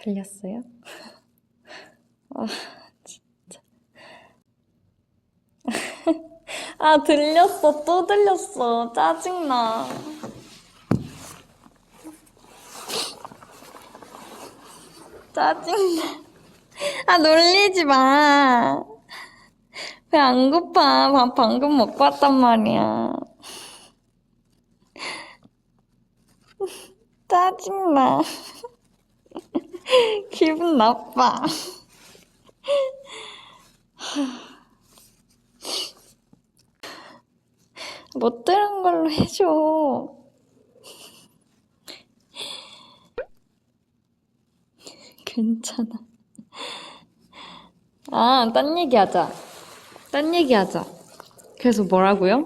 들렸어요? 아, 진짜. 아, 들렸어. 또 들렸어. 짜증나. 짜증나. 아, 놀리지 마. 배 안 고파. 밥 방금 먹고 왔단 말이야. 짜증나. 기분 나빠. 못 들은 걸로 해줘. 괜찮아. 아, 딴 얘기하자. 딴 얘기하자. 그래서 뭐라고요?